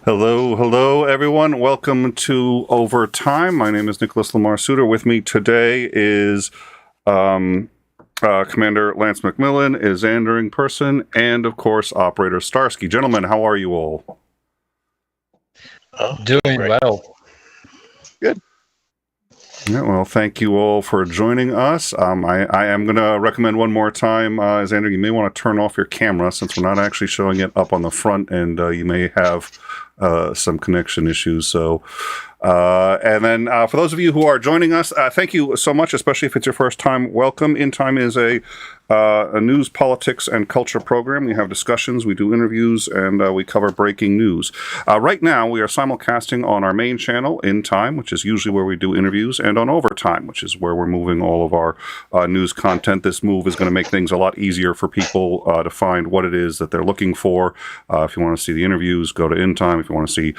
Hello, everyone. Welcome to Overtime. My name is Nicholas Lamar Suter. With me today is Commander Lance McMillan, 𝐒𝐻𝐢𝐿𝐴 in person, and of course, Operator Starsky. Gentlemen, how are you all? Doing great. Well. Good. Yeah, well, thank you all for joining us. I am going to recommend one more time, 𝐒𝐻𝐿𝐴, you may want to turn off your camera since we're not actually showing it up on the front, and you may have some connection issues. So, and then for those of you who are joining us, thank you so much, especially if it's your first time. Welcome. In Time is a news, politics, and culture program. We have discussions, we do interviews, and we cover breaking news. Right now, we are simulcasting on our main channel, In Time, which is usually where we do interviews, and on Overtime, which is where we're moving all of our news content. This move is going to make things a lot easier for people to find what it is that they're looking for. If you want to see the interviews, go to In Time. If you want to see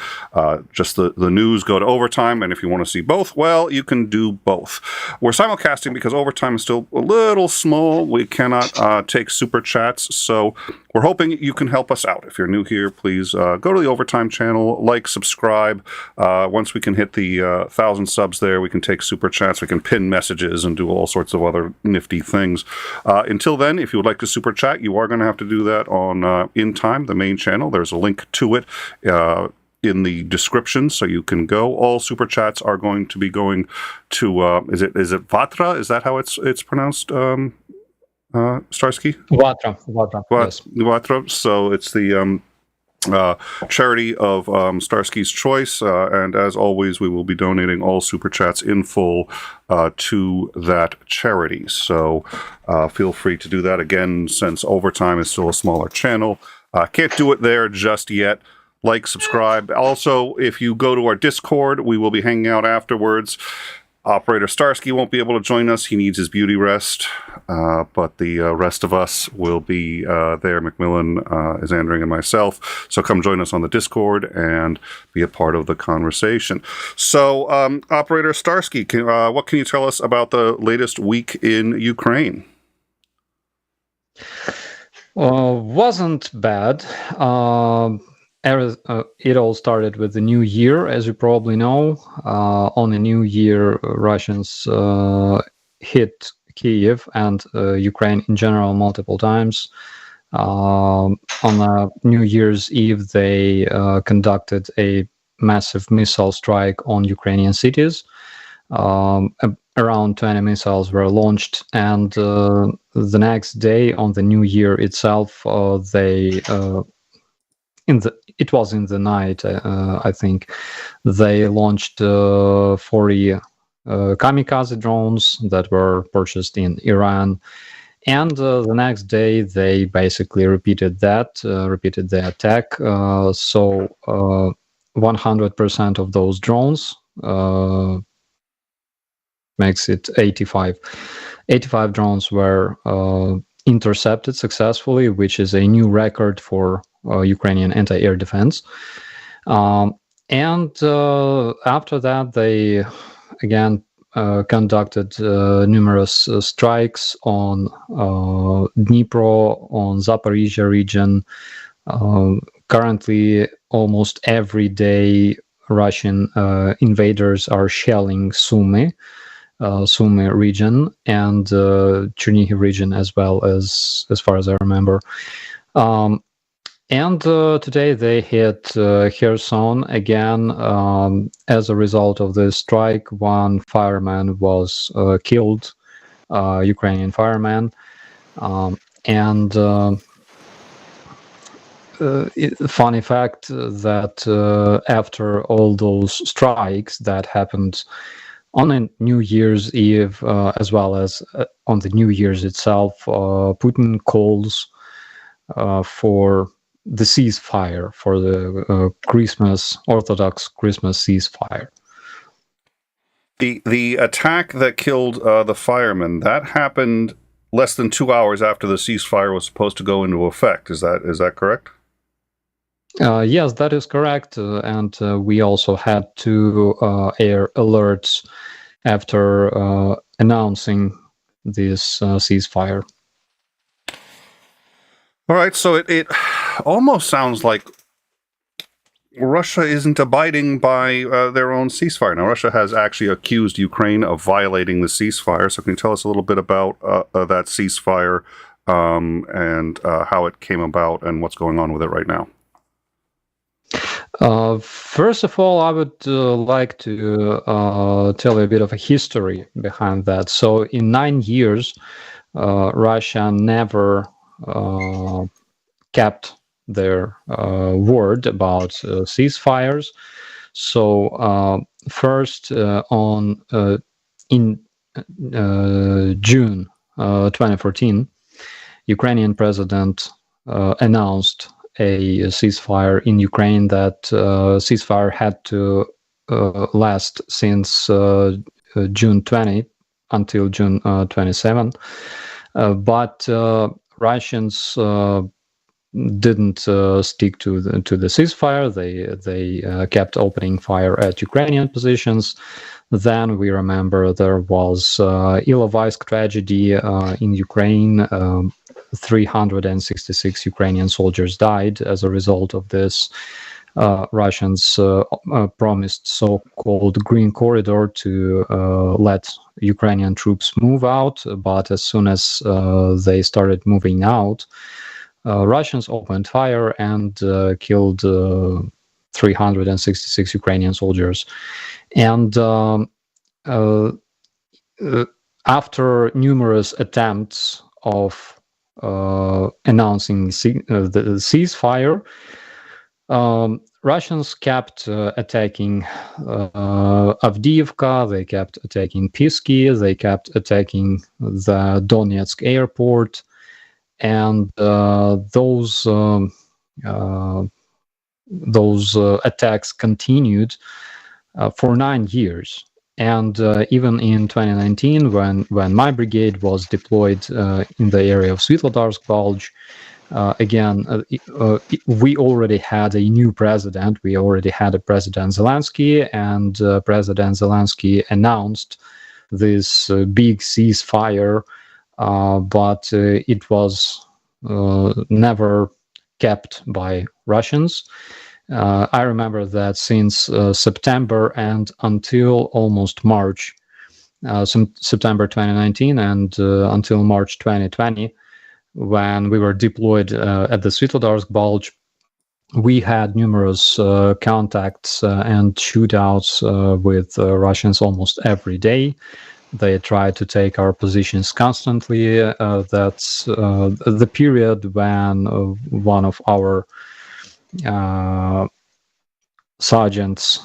just the news, go to Overtime. And if you want to see both, well, you can do both. We're simulcasting because Overtime is still a little small. We cannot take super chats, so we're hoping you can help us out. If you're new here, please go to the Overtime channel, like, subscribe. Once we can hit the 1,000 subs there, we can take super chats, we can pin messages and do all sorts of other nifty things. Until then, if you would like to super chat, you are going to have to do that on In Time, the main channel. There's a link to it in the description, so you can go. All super chats are going to be going to is it Vatra? Is that how it's pronounced? Starsky? Vatra. Yes. Vatra. So it's the charity of Starsky's Choice, and as always, we will be donating all super chats in full to that charity. So feel free to do that. Again, since Overtime is still a smaller channel, can't do it there just yet. Like, subscribe. Also, if you go to our Discord, we will be hanging out afterwards. Operator Starsky won't be able to join us. He needs his beauty rest. But the rest of us will be there. McMillan, 𝐒𝐻𝐿𝐴, and myself. So come join us on the Discord and be a part of the conversation. So, Operator Starsky, what can you tell us about the latest week in Ukraine? Wasn't bad. It all started with the new year, as you probably know. On the new year, Russians hit Kyiv and Ukraine in general multiple times. On New Year's Eve, they conducted a massive missile strike on Ukrainian cities. Around 20 missiles were launched, and the next day, on the new year itself, it was in the night, I think, they launched 40 kamikaze drones that were purchased in Iran. And the next day, they basically repeated the attack. So 100% of those drones makes it 85. 85 drones were intercepted successfully, which is a new record for Ukrainian anti-air defense. And after that, they again conducted numerous strikes on Dnipro, on Zaporizhia region. Currently, almost every day, Russian invaders are shelling Sumy region and Chernihiv region as well, as far as I remember. And today they hit Kherson again. As a result of the strike, one fireman was killed, Ukrainian fireman. And funny fact that after all those strikes that happened on a New Year's Eve, as well as on the New Year's itself, Putin calls for the ceasefire, for the Orthodox Christmas ceasefire. The attack that killed the fireman, that happened less than 2 hours after the ceasefire was supposed to go into effect. Is that correct? Yes, that is correct. And we also had two air alerts after announcing this ceasefire. All right, so it almost sounds like Russia isn't abiding by their own ceasefire. Now, Russia has actually accused Ukraine of violating the ceasefire. So can you tell us a little bit about that ceasefire and how it came about and what's going on with it right now? First of all, I would like to tell you a bit of a history behind that. So in 9 years, Russia never kept their word about ceasefires. So first in June 2014, Ukrainian president announced a ceasefire in Ukraine. That ceasefire had to last since June 20 until June 27. But Russians didn't stick to the ceasefire. They kept opening fire at Ukrainian positions. Then we remember there was 𝐒𝐤𝐬𝐜𝐸 tragedy in Ukraine. 366 Ukrainian soldiers died as a result of this. Russians promised so-called Green Corridor to let Ukrainian troops move out, but as soon as they started moving out, Russians opened fire and killed 366 Ukrainian soldiers. And after numerous attempts of announcing the ceasefire, Russians kept attacking 𝐓𝐢𝐦𝐿𝐴, they kept attacking Pisky, they kept attacking the Donetsk airport, and those attacks continued for 9 years. And even in 2019, when my brigade was deployed in the area of Svitlodarsk Bulge, again, we already had a new president. We already had a President Zelensky, and President Zelensky announced this big ceasefire, but it was never kept by Russians. I remember that since September and until almost March, September 2019 and until March 2020, when we were deployed at the Svitlodarsk Bulge, we had numerous contacts and shootouts with Russians almost every day. They tried to take our positions constantly. That's the period when one of our sergeants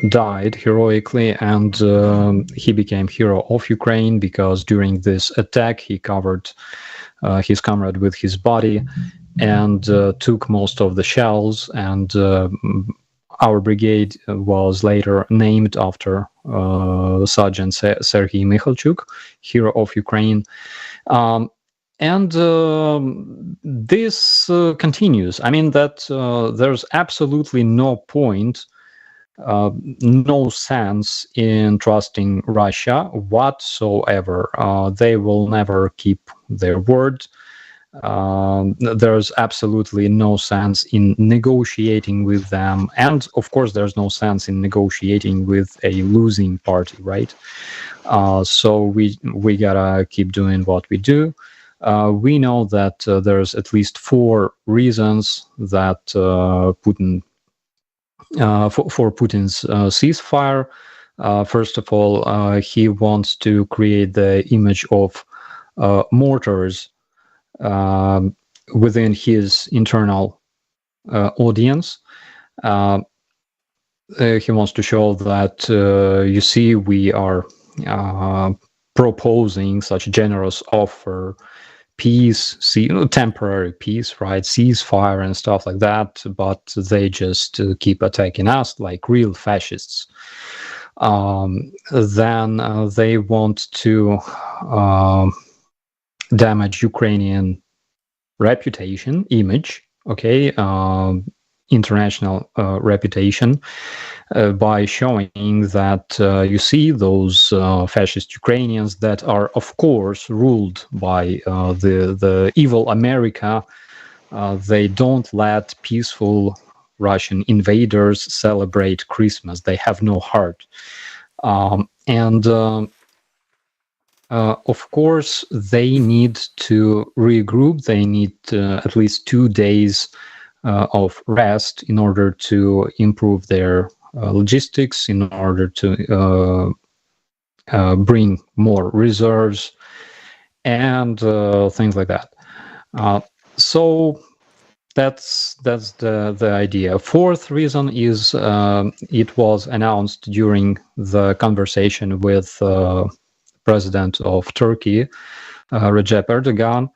died heroically, and he became hero of Ukraine because during this attack he covered his comrade with his body and took most of the shells, and our brigade was later named after Sergeant 𝐍𝐢𝐜𝐴, hero of Ukraine. And this continues. I mean that there's absolutely no point, no sense in trusting Russia whatsoever. They will never keep their word. There's absolutely no sense in negotiating with them. And of course, there's no sense in negotiating with a losing party, right? So we gotta keep doing what we do. We know that there's at least 4 reasons that Putin for Putin's ceasefire. First of all, he wants to create the image of mortars within his internal audience. He wants to show that, you see, we are proposing such generous offer, peace, temporary peace, right, ceasefire and stuff like that, but they just keep attacking us like real fascists. Then they want to damage Ukrainian reputation, image, okay, international reputation, by showing that, you see, those fascist Ukrainians that are, of course, ruled by the evil America, they don't let peaceful Russian invaders celebrate Christmas. They have no heart. Of course, they need to regroup. They need at least 2 days of rest in order to improve their logistics, in order to bring more reserves and things like that. So that's the idea. Fourth reason is it was announced during the conversation with President of Turkey, Recep Erdogan.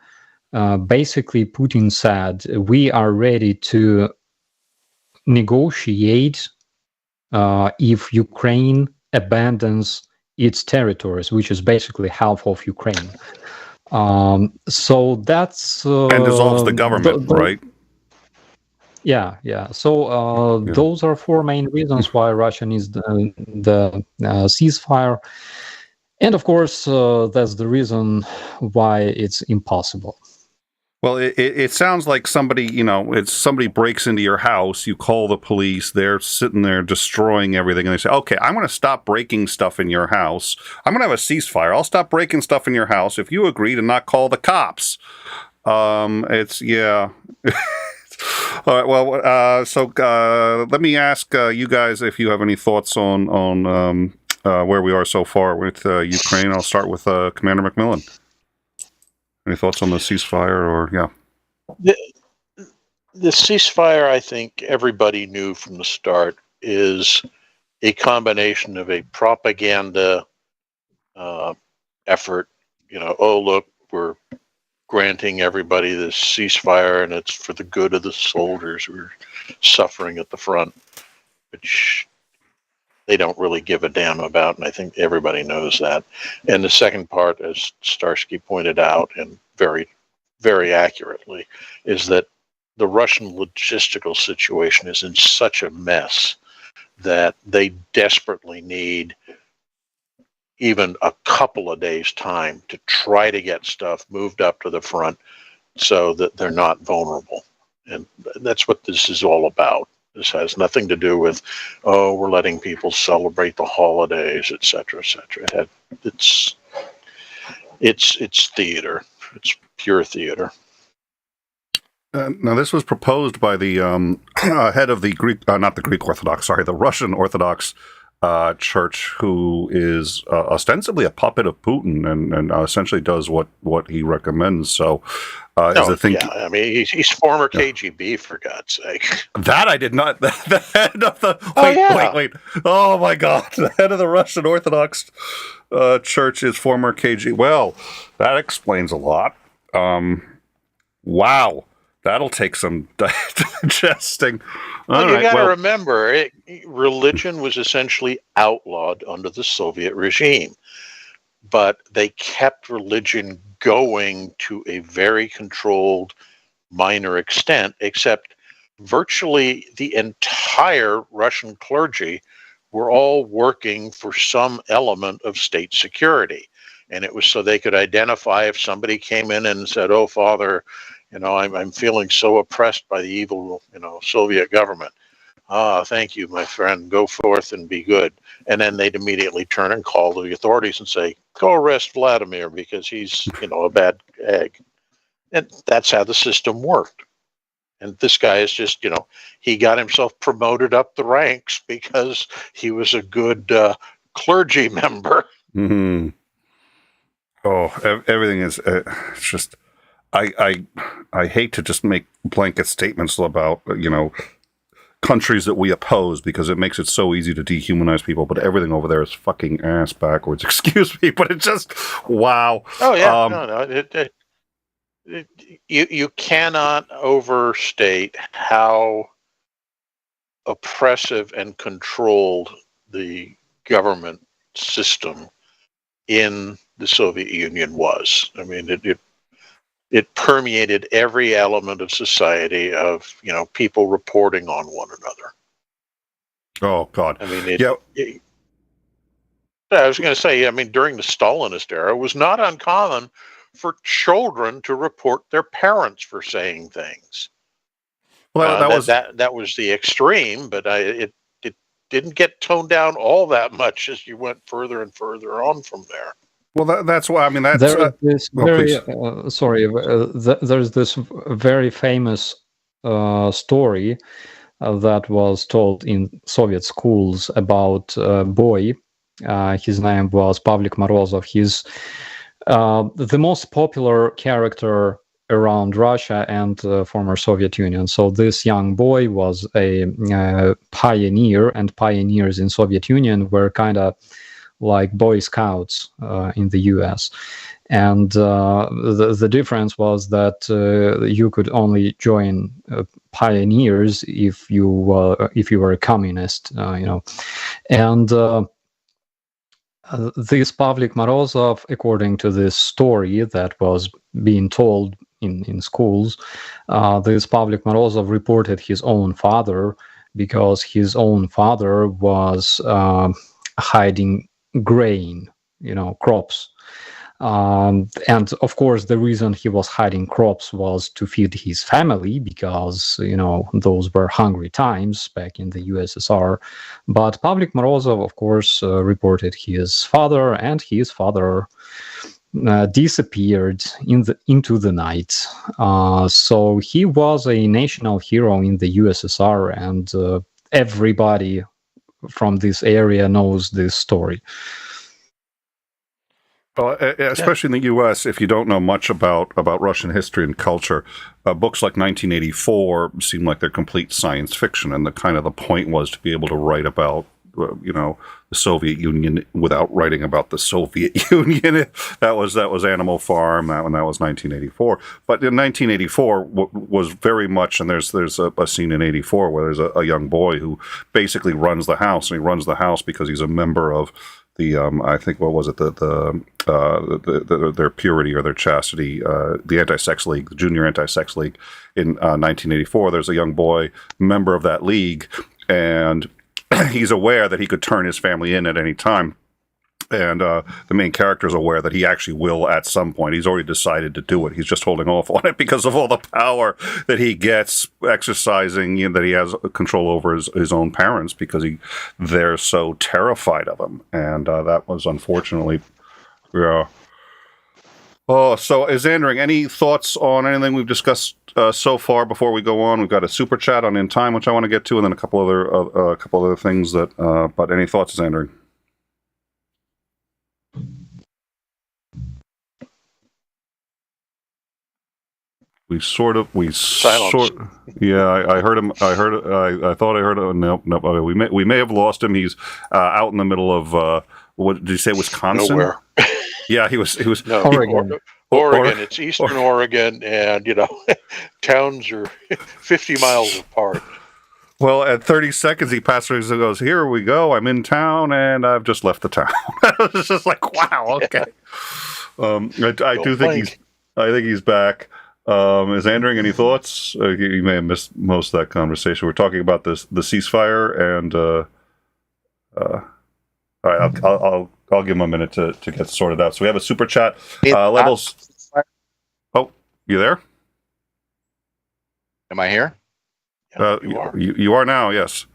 Basically, Putin said, we are ready to negotiate if Ukraine abandons its territories, which is basically half of Ukraine. So that's... and dissolves the government, right? Yeah. So those are 4 main reasons why Russia needs the ceasefire. And of course, that's the reason why it's impossible. Well, it sounds like somebody, it's somebody breaks into your house, you call the police, they're sitting there destroying everything, and they say, okay, I'm going to stop breaking stuff in your house. I'm going to have a ceasefire. I'll stop breaking stuff in your house if you agree to not call the cops. Yeah. All right, well, so let me ask you guys if you have any thoughts on where we are so far with Ukraine. I'll start with Commander McMillan. Any thoughts on the ceasefire, or The ceasefire, I think everybody knew from the start, is a combination of a propaganda effort. Oh, look, we're granting everybody this ceasefire, and it's for the good of the soldiers who are suffering at the front, which they don't really give a damn about, and I think everybody knows that. And the second part, as Starsky pointed out, and very, very accurately, is that the Russian logistical situation is in such a mess that they desperately need even a couple of days' time to try to get stuff moved up to the front so that they're not vulnerable. And that's what this is all about. This has nothing to do with, oh, we're letting people celebrate the holidays, et cetera, et cetera. It's theater. It's pure theater. now this was proposed by the head of the Greek, not the Greek Orthodox, sorry, the Russian Orthodox church, who is ostensibly a puppet of Putin and essentially does what he recommends. So, is the thing? Yeah, I mean, he's former KGB, for God's sake. That I did not. The head of the wait. Oh my God! The head of the Russian Orthodox Church is former KGB. Well, that explains a lot. Wow, that'll take some digesting. Well, you got to remember, religion was essentially outlawed under the Soviet regime, but they kept religion going to a very controlled, minor extent, except virtually the entire Russian clergy were all working for some element of state security. And it was so they could identify if somebody came in and said, oh, Father, I'm feeling so oppressed by the evil, Soviet government. Ah, thank you, my friend. Go forth and be good. And then they'd immediately turn and call the authorities and say, go arrest Vladimir because he's, a bad egg. And that's how the system worked. And this guy is just, he got himself promoted up the ranks because he was a good clergy member. Mm-hmm. Oh, everything is it's just. I hate to just make blanket statements about countries that we oppose, because it makes it so easy to dehumanize people. But everything over there is fucking ass backwards. Excuse me, but it's just wow. Oh yeah, no. You cannot overstate how oppressive and controlled the government system in the Soviet Union was. I mean, it permeated every element of society, of people reporting on one another. Oh God! I mean, I was going to say, during the Stalinist era, it was not uncommon for children to report their parents for saying things. Well, that was the extreme, but it didn't get toned down all that much as you went further and further on from there. Well, that's why. I mean, that's There is this very there's this very famous story that was told in Soviet schools about a boy. His name was Pavlik Morozov. He's the most popular character around Russia and former Soviet Union. So this young boy was a pioneer, and pioneers in Soviet Union were kind of like Boy Scouts in the U.S. And the difference was that you could only join pioneers if you were a communist, And this Pavlik Morozov, according to this story that was being told in schools, this Pavlik Morozov reported his own father because his own father was hiding grain, crops. And of course, the reason he was hiding crops was to feed his family because, those were hungry times back in the USSR. But Pavlik Morozov, of course, reported his father, and his father disappeared into the night. So he was a national hero in the USSR, and everybody from this area knows this story. Well, especially in the U.S., if you don't know much about Russian history and culture, books like 1984 seem like they're complete science fiction, and the point was to be able to write about the Soviet Union without writing about the Soviet Union. That was Animal Farm. That was 1984. But in 1984 was very much, and there's a scene in 84 where there's a young boy who basically runs the house, and he runs the house because he's a member of the I think what was it their purity or their chastity, the anti-sex league, the junior anti-sex league in 1984. There's a young boy member of that league, and he's aware that he could turn his family in at any time. And the main character is aware that he actually will at some point. He's already decided to do it. He's just holding off on it because of all the power that he gets exercising, that he has control over his own parents because they're so terrified of him. And that was unfortunately, yeah. Oh, so Xandering, any thoughts on anything we've discussed so far before we go on? We've got a super chat on In Time, which I want to get to, and then a couple other things that. But any thoughts, Xandering? Yeah, I heard him. I thought I heard him. No. We may have lost him. He's out in the middle of what did you say? Wisconsin? Nowhere. Yeah, he was. No, Oregon. Oregon. It's eastern Oregon, and towns are 50 miles apart. Well, at 30 seconds, he passes and goes, "Here we go. I'm in town, and I've just left the town." It's just like, wow. Okay. I think he's back. Is Andrew, any thoughts? You may have missed most of that conversation. We're talking about the ceasefire, and all right, I'll give him a minute to get sorted out. So we have a super chat levels. Oh, you there? Am I here? You are now. Yes.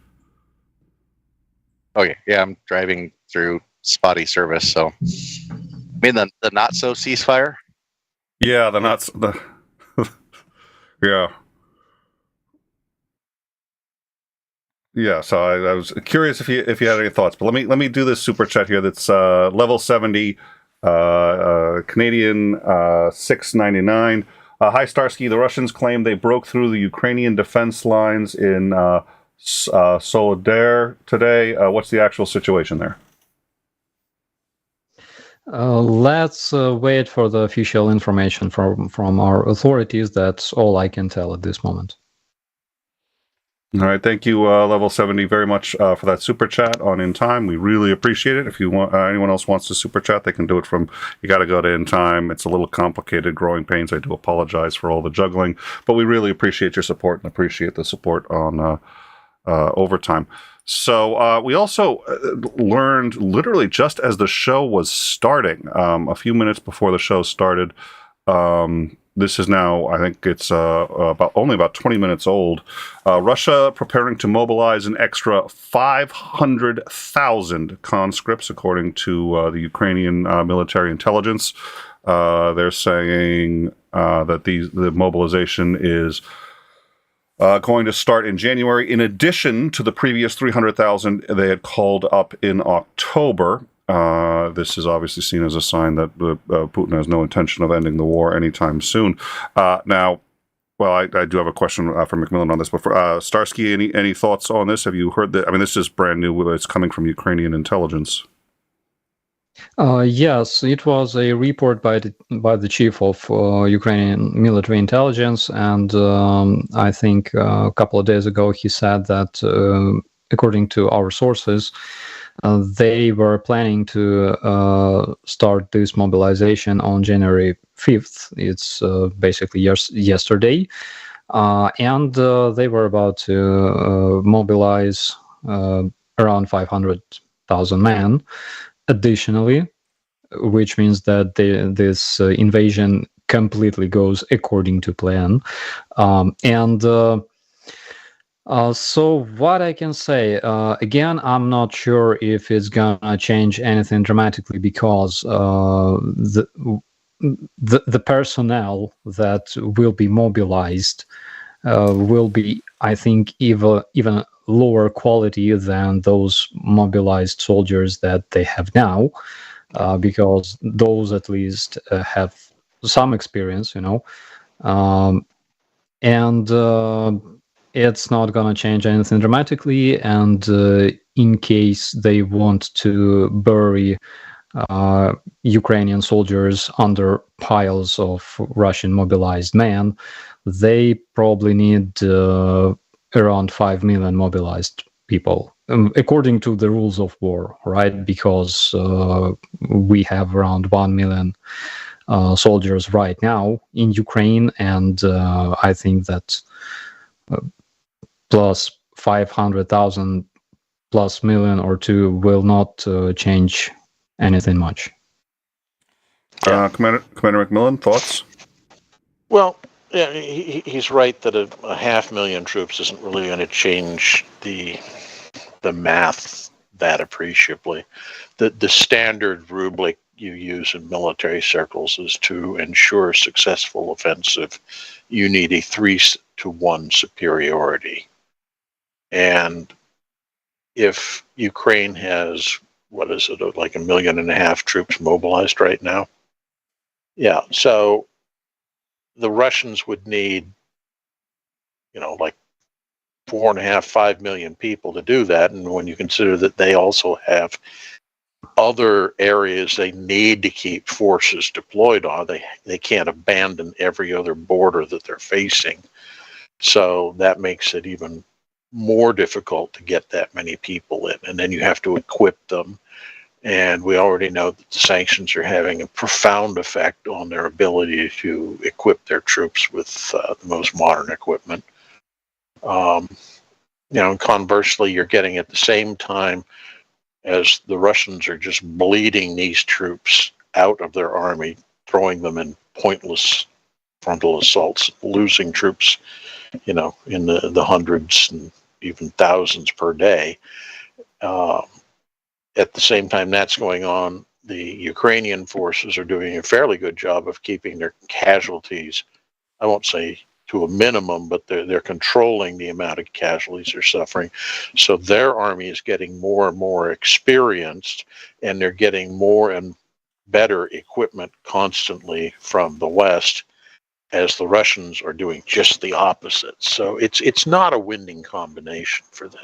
Okay. Yeah, I'm driving through spotty service. So, I mean the not so ceasefire. Yeah, yeah. Yeah, so I was curious if you had any thoughts, but let me do this super chat here. That's level 70, Canadian 699. Hi Starsky, the Russians claim they broke through the Ukrainian defense lines in 𝐒𝐤𝐜𝐴 today. What's the actual situation there? Let's wait for the official information from our authorities. That's all I can tell at this moment. All right, thank you, level 70, very much for that super chat on In Time. We really appreciate it. If you want, anyone else wants to super chat, they can do it from. You got to go to In Time. It's a little complicated, growing pains. I do apologize for all the juggling, but we really appreciate your support and appreciate the support on Overtime. So we also learned, literally just as the show was starting, a few minutes before the show started, this is now, I think it's only about 20 minutes old. Russia preparing to mobilize an extra 500,000 conscripts, according to the Ukrainian military intelligence. They're saying that the mobilization is going to start in January, in addition to the previous 300,000 they had called up in October. This is obviously seen as a sign that Putin has no intention of ending the war anytime soon. Now, well, I do have a question for Macmillan on this, but for Starsky, any thoughts on this? Have you heard that? I mean, this is brand new. It's coming from Ukrainian intelligence. Yes, it was a report by the chief of Ukrainian military intelligence, and I think a couple of days ago he said that, according to our sources, they were planning to start this mobilization on January 5th. It's basically yesterday, and they were about to mobilize around 500,000 men. Additionally, which means that this invasion completely goes according to plan. So what I can say, again, I'm not sure if it's gonna change anything dramatically, because the personnel that will be mobilized will be, I think, even lower quality than those mobilized soldiers that they have now, because those at least have some experience, and it's not going to change anything dramatically. And in case they want to bury Ukrainian soldiers under piles of Russian mobilized men, they probably need around 5 million mobilized people, according to the rules of war, right? Because we have around 1 million soldiers right now in Ukraine, and I think that plus 500,000 plus million or two will not change anything much. Commander Macmillan, thoughts? Well, yeah, he's right that a 500,000 troops isn't really going to change the math that appreciably. The standard rubric you use in military circles is to ensure a successful offensive, you need a 3-to-1 superiority. And if Ukraine has, what is it, like 1.5 million troops mobilized right now? Yeah, so the Russians would need, like 4.5-5 million people to do that. And when you consider that they also have other areas they need to keep forces deployed on, they can't abandon every other border that they're facing. So that makes it even more difficult to get that many people in. And then you have to equip them. And we already know that the sanctions are having a profound effect on their ability to equip their troops with the most modern equipment. And conversely, you're getting at the same time as the Russians are just bleeding these troops out of their army, throwing them in pointless frontal assaults, losing troops, in the hundreds and even thousands per day. At the same time that's going on, the Ukrainian forces are doing a fairly good job of keeping their casualties, I won't say to a minimum, but they're controlling the amount of casualties they're suffering. So their army is getting more and more experienced, and they're getting more and better equipment constantly from the West, as the Russians are doing just the opposite. So it's not a winning combination for them.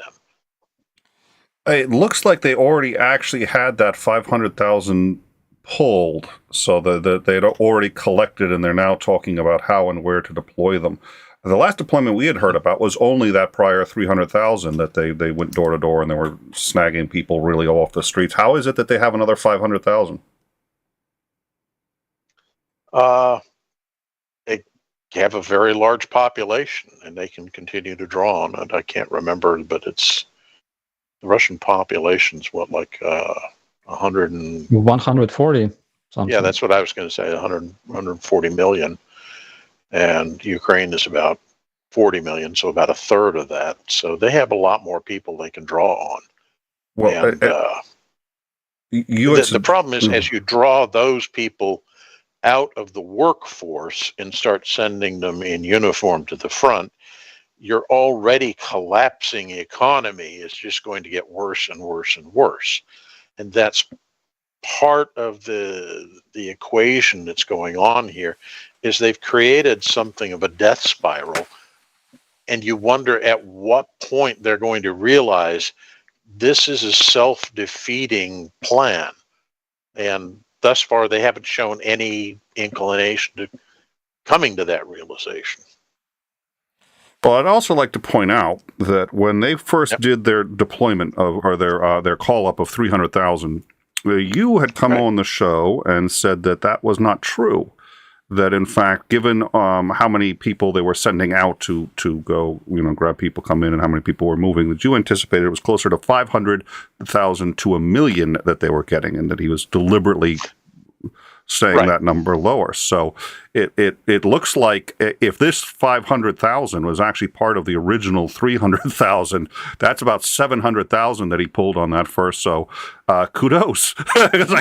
It looks like they already actually had that 500,000 pulled, so that they'd already collected, and they're now talking about how and where to deploy them. The last deployment we had heard about was only that prior 300,000 that they went door to door and they were snagging people really off the streets. How is it that they have another 500,000? They have a very large population, and they can continue to draw on it. I can't remember, but the Russian population's what, like 140 something. Yeah, that's what I was going to say, 140 million. and Ukraine is about 40 million, so about a third of that. So they have a lot more people they can draw on. Well, And you had the problem is, as you draw those people out of the workforce and start sending them in uniform to the front, you're already collapsing economy. It's just going to get worse and worse and worse. And that's part of the equation that's going on here, is they've created something of a death spiral. And you wonder at what point they're going to realize this is a self-defeating plan. And thus far, they haven't shown any inclination to coming to that realization. Well, I'd also like to point out that when they first did their deployment of, or their call up of 300,000, you had come on the show and said that that was not true. That in fact, given how many people they were sending out to go, grab people, come in, and how many people were moving, that you anticipated it was closer to 500,000 to 1 million that they were getting, and that he was deliberately saying that number lower. So it looks like if this 500,000 was actually part of the original 300,000, that's about 700,000 that he pulled on that first. So kudos, because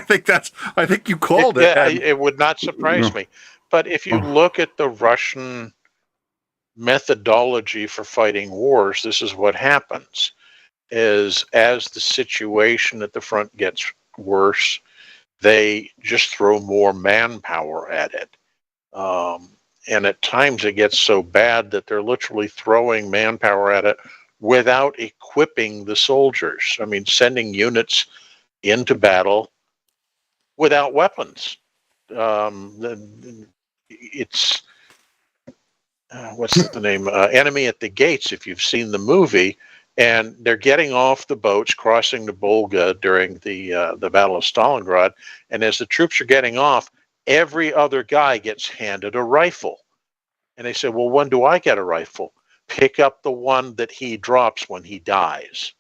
I think you called it. Yeah, it would not surprise me. But if you look at the Russian methodology for fighting wars, this is what happens: is as the situation at the front gets worse, they just throw more manpower at it. And at times it gets so bad that they're literally throwing manpower at it without equipping the soldiers. I mean, sending units into battle without weapons. It's, what's the name? Enemy at the Gates, if you've seen the movie. And they're getting off the boats, crossing the Volga during the Battle of Stalingrad. And as the troops are getting off, every other guy gets handed a rifle. And they say, well, when do I get a rifle? Pick up the one that he drops when he dies.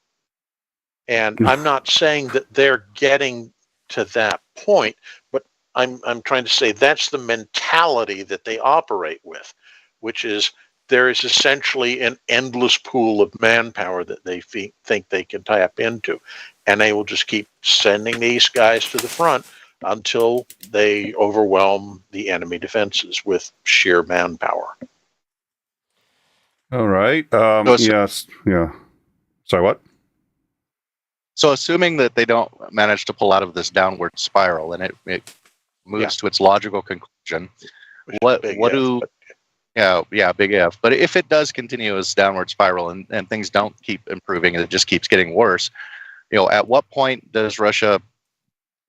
And I'm not saying that they're getting to that point, but I'm trying to say that's the mentality that they operate with, which is there is essentially an endless pool of manpower that they think they can tap into. And they will just keep sending these guys to the front until they overwhelm the enemy defenses with sheer manpower. All right. Yes. Yeah. Sorry, what? So assuming that they don't manage to pull out of this downward spiral and it moves to its logical conclusion, what do... Yeah, big F. But if it does continue as downward spiral and things don't keep improving and it just keeps getting worse, at what point does Russia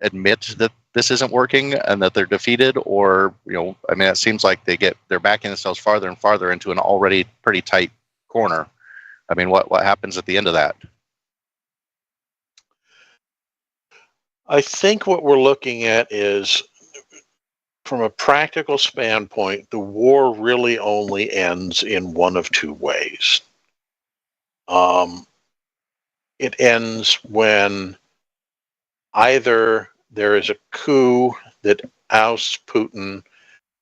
admit that this isn't working and that they're defeated? Or, I mean, it seems like they're backing themselves farther and farther into an already pretty tight corner. I mean, what happens at the end of that? I think what we're looking at is, from a practical standpoint, the war really only ends in one of two ways. It ends when either there is a coup that ousts Putin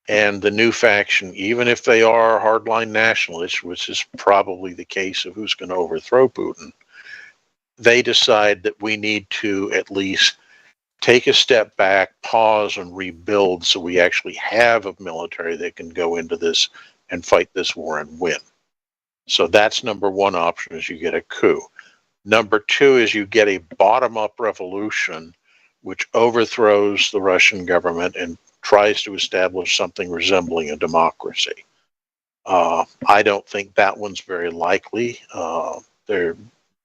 and the new faction, even if they are hardline nationalists, which is probably the case of who's going to overthrow Putin, they decide that we need to at least take a step back, pause, and rebuild so we actually have a military that can go into this and fight this war and win. So that's number one option, is you get a coup. Number two is you get a bottom-up revolution which overthrows the Russian government and tries to establish something resembling a democracy. I don't think that one's very likely. There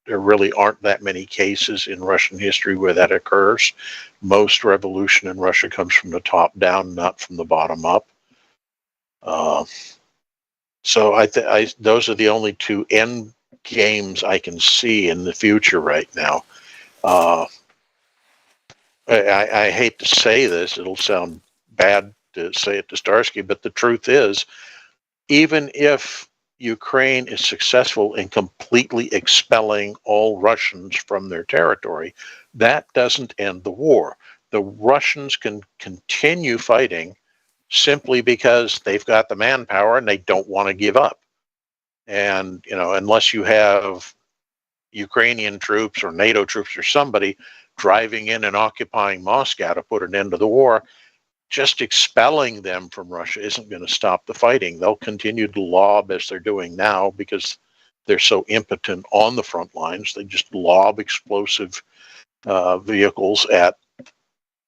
really aren't that many cases in Russian history where that occurs. Most revolution in Russia comes from the top down, not from the bottom up. So those are the only two end games I can see in the future right now. I hate to say this, it'll sound bad to say it to Starsky, but the truth is, even if Ukraine is successful in completely expelling all Russians from their territory, that doesn't end the war. The Russians can continue fighting simply because they've got the manpower and they don't want to give up. And, unless you have Ukrainian troops or NATO troops or somebody driving in and occupying Moscow to put an end to the war, just expelling them from Russia isn't going to stop the fighting. They'll continue to lob as they're doing now because they're so impotent on the front lines. They just lob explosive vehicles at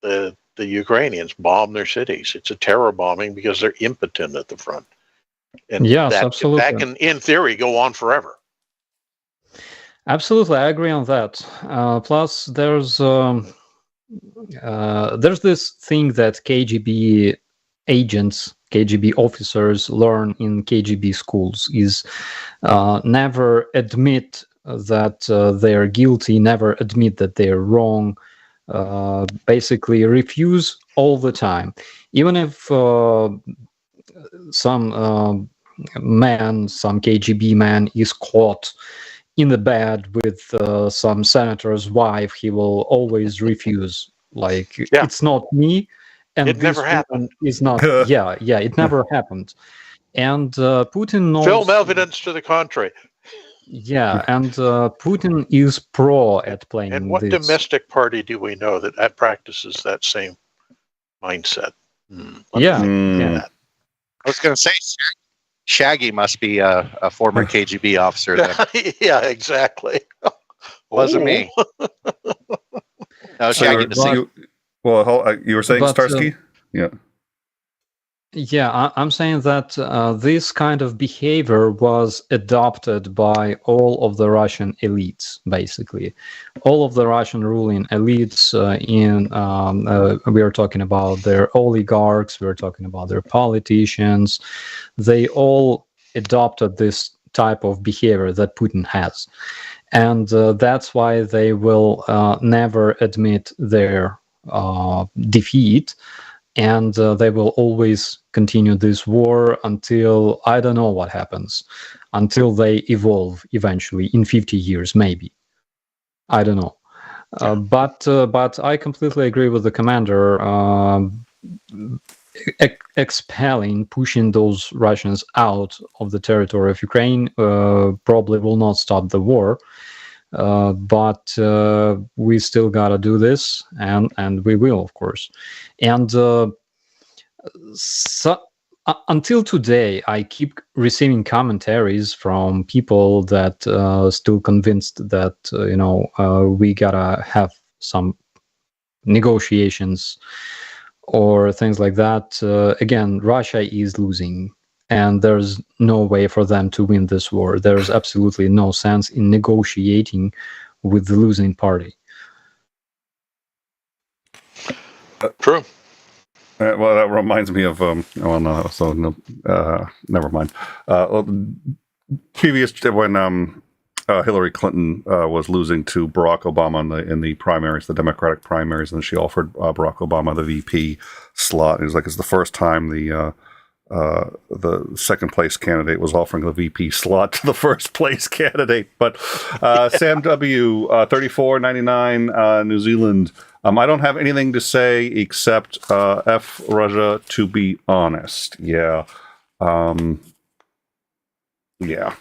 the Ukrainians, bomb their cities. It's a terror bombing because they're impotent at the front. And yes, that absolutely. can, in theory, go on forever. Absolutely, I agree on that. Plus, there's this thing that KGB agents, KGB officers learn in KGB schools is never admit that they are guilty, never admit that they are wrong, basically refuse all the time. Even if some KGB man is caught in the bed with some senator's wife, he will always refuse. Like, it's not me, and it never happened. Is not. It never happened. And Putin knows. Film evidence to the contrary. Yeah, and Putin is pro at playing. And what domestic party do we know that practices that same mindset? Yeah. I was going to say, Shaggy must be a former KGB officer. Then. Yeah, exactly. Wasn't me. No, Shaggy. You were saying Starsky? Yeah. Yeah, I'm saying that this kind of behavior was adopted by all of the Russian elites, basically. All of the Russian ruling elites we are talking about their oligarchs, we're talking about their politicians. They all adopted this type of behavior that Putin has. And that's why they will never admit their defeat. And they will always continue this war until, I don't know what happens, until they evolve eventually in 50 years, maybe. I don't know. But I completely agree with the commander. Expelling, pushing those Russians out of the territory of Ukraine probably will not stop the war. But we still gotta do this, and we will, of course. And until today, I keep receiving commentaries from people that still convinced that we gotta have some negotiations or things like that. Again, Russia is losing. And there's no way for them to win this war. There's absolutely no sense in negotiating with the losing party. True. Well, that reminds me of never mind. Previous when Hillary Clinton was losing to Barack Obama in the primaries, the Democratic primaries, and she offered Barack Obama the VP slot. It was like it's the first time the second place candidate was offering the VP slot to the first place candidate. But Sam W, 34.99, New Zealand. I don't have anything to say except F Russia, to be honest. Yeah. Yeah.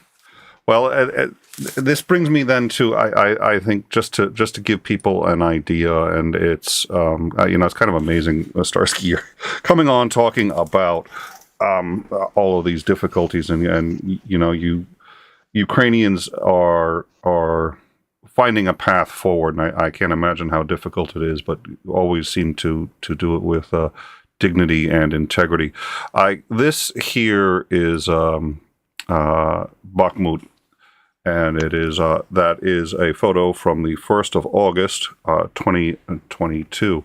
Well, this brings me then to I think just to give people an idea, and it's it's kind of amazing, Starsky, you're coming on talking about all of these difficulties, and Ukrainians are finding a path forward, and I can't imagine how difficult it is, but always seem to do it with dignity and integrity. This here is Bakhmut, and it is that is a photo from the 1st of August, 2022.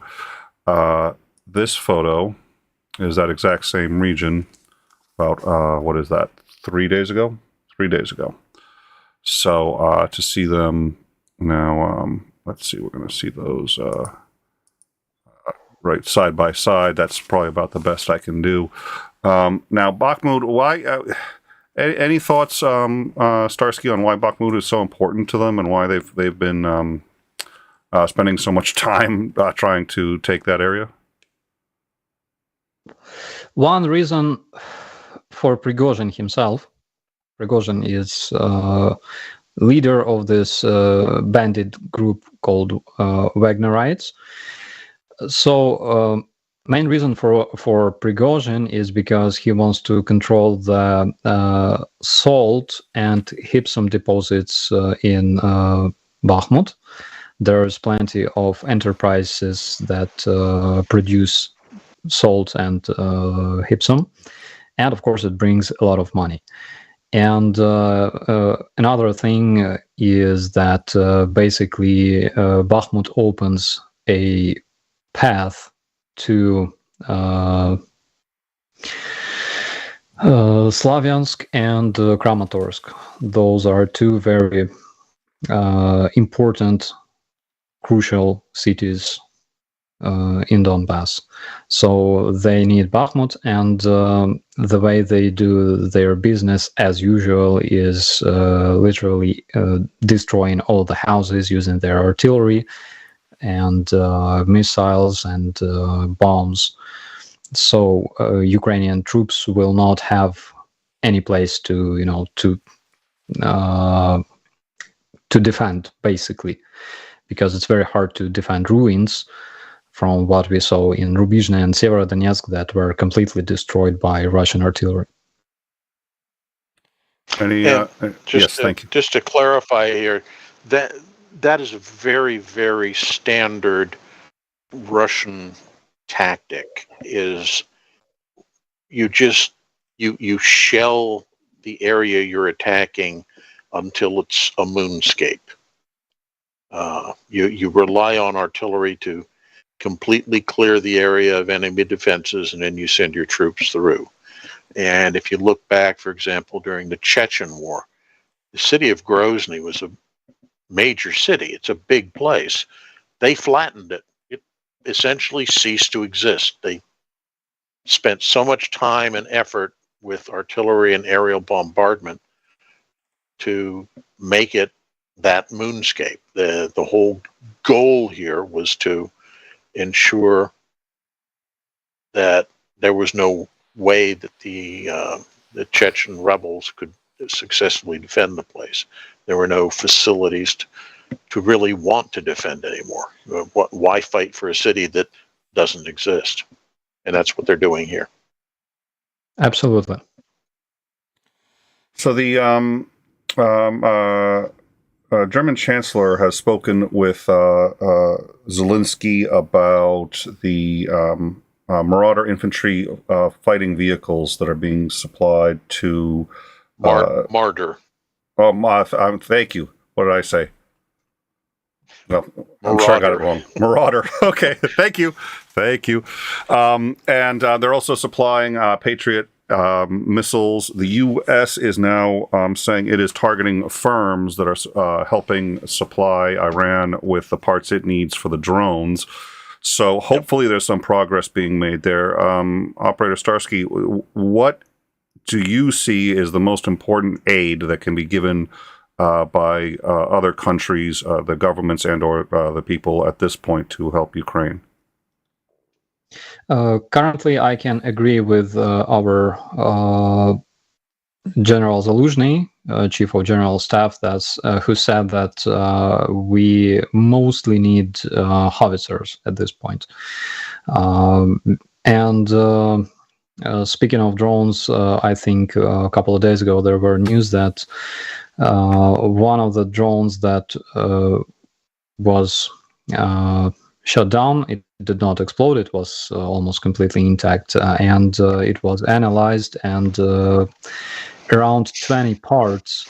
This photo is that exact same region about, what is that, 3 days ago? 3 days ago. So to see them now, let's see, we're going to see those right side by side. That's probably about the best I can do. Now, Bakhmut, why, any thoughts, Starsky, on why Bakhmut is so important to them and why they've been spending so much time trying to take that area? One reason for Prigozhin himself, Prigozhin is leader of this bandit group called Wagnerites. So main reason for Prigozhin is because he wants to control the salt and gypsum deposits in Bakhmut. There's plenty of enterprises that produce salt and gypsum, and of course it brings a lot of money. And another thing is that basically Bakhmut opens a path to Slavyansk and Kramatorsk. Those are two very important, crucial cities in Donbass. So they need Bakhmut, and the way they do their business as usual is literally destroying all the houses using their artillery and missiles and bombs. So Ukrainian troops will not have any place to defend, basically, because it's very hard to defend ruins from what we saw in Rubizhne and Severodonetsk that were completely destroyed by Russian artillery. Yes, thank you. Just to clarify here, that is a very, very standard Russian tactic. Is you shell the area you're attacking until it's a moonscape. You rely on artillery to completely clear the area of enemy defenses, and then you send your troops through. And if you look back, for example, during the Chechen War, the city of Grozny was a major city. It's a big place. They flattened it. It essentially ceased to exist. They spent so much time and effort with artillery and aerial bombardment to make it that moonscape. The whole goal here was to ensure that there was no way that the Chechen rebels could successfully defend the place. There were no facilities to really want to defend anymore. Why fight for a city that doesn't exist? And that's what they're doing here. Absolutely. So the German Chancellor has spoken with Zelensky about the Marauder infantry fighting vehicles that are being supplied to Marder. Thank you. What did I say? No, I'm sure I got it wrong. Marauder. Okay, thank you. And they're also supplying Patriot missiles. The U.S. is now saying it is targeting firms that are helping supply Iran with the parts it needs for the drones. So hopefully there's some progress being made there. Operator Starsky, what do you see as the most important aid that can be given by other countries, the governments and or the people at this point to help Ukraine? Currently, I can agree with our General 𝐒𝐤𝐚𝐬, Chief of General Staff, who said that we mostly need howitzers at this point. Speaking of drones, I think a couple of days ago there were news that one of the drones that was shut down, it did not explode. It was almost completely intact, and it was analyzed, and around 20 parts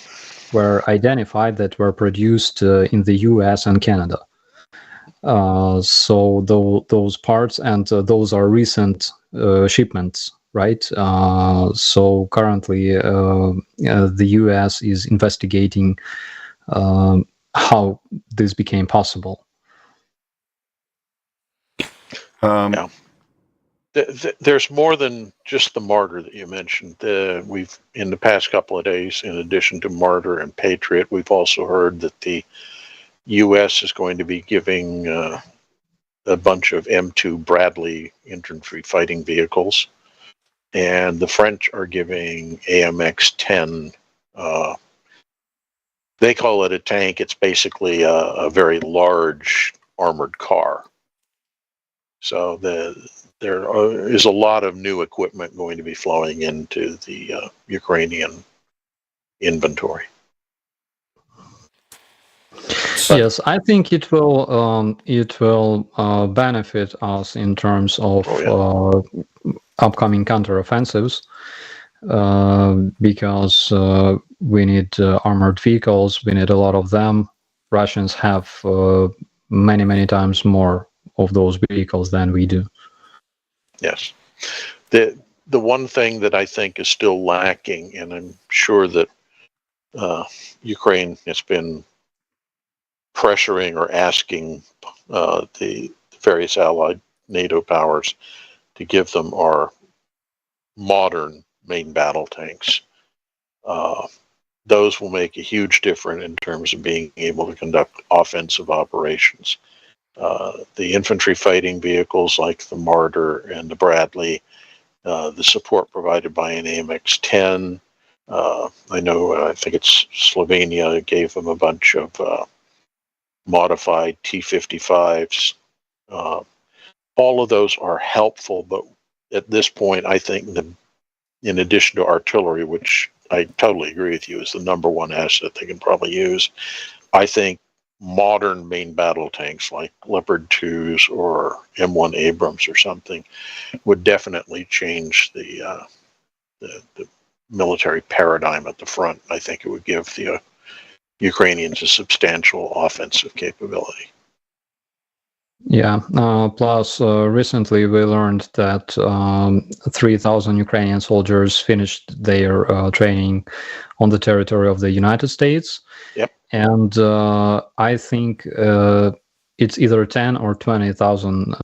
were identified that were produced in the US and Canada. So those parts, and those are recent shipments, right? So currently the US is investigating how this became possible. Yeah. There's more than just the Marder that you mentioned. We've, in the past couple of days, in addition to Marder and Patriot, we've also heard that the U.S. is going to be giving a bunch of M2 Bradley infantry fighting vehicles. and the French are giving AMX-10. They call it a tank. It's basically a very large armored car. So there is a lot of new equipment going to be flowing into the Ukrainian inventory. Yes, I think it will benefit us in terms of upcoming counteroffensives, because we need armored vehicles. We need a lot of them. Russians have many times more of those vehicles than we do. Yes. The one thing that I think is still lacking, and I'm sure that Ukraine has been pressuring or asking the various allied NATO powers to give them, are modern main battle tanks. Those will make a huge difference in terms of being able to conduct offensive operations. The infantry fighting vehicles like the Marder and the Bradley, the support provided by an AMX-10. I think it's Slovenia gave them a bunch of modified T-55s. All of those are helpful, but at this point, I think in addition to artillery, which I totally agree with you is the number one asset they can probably use, I think modern main battle tanks like Leopard 2s or M1 Abrams or something would definitely change the military paradigm at the front. I think it would give the Ukrainians a substantial offensive capability. Yeah. Plus, recently we learned that 3,000 Ukrainian soldiers finished their training on the territory of the United States. Yep. And I think it's either 10 or 20,000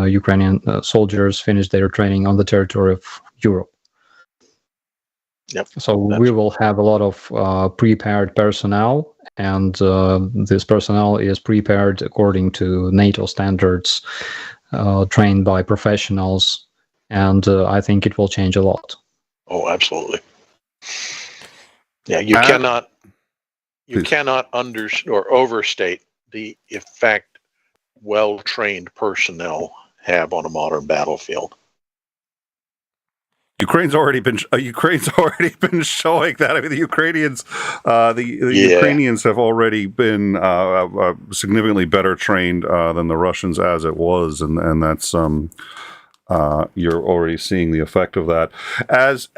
Ukrainian soldiers finished their training on the territory of Europe. Yep. So we will have a lot of prepared personnel, and this personnel is prepared according to NATO standards, trained by professionals, and I think it will change a lot. Oh, absolutely. Yeah, you cannot or overstate the effect well-trained personnel have on a modern battlefield. Ukraine's already been showing that. I mean, the Ukrainians, Ukrainians have already been significantly better trained than the Russians as it was, and that's you're already seeing the effect of that. As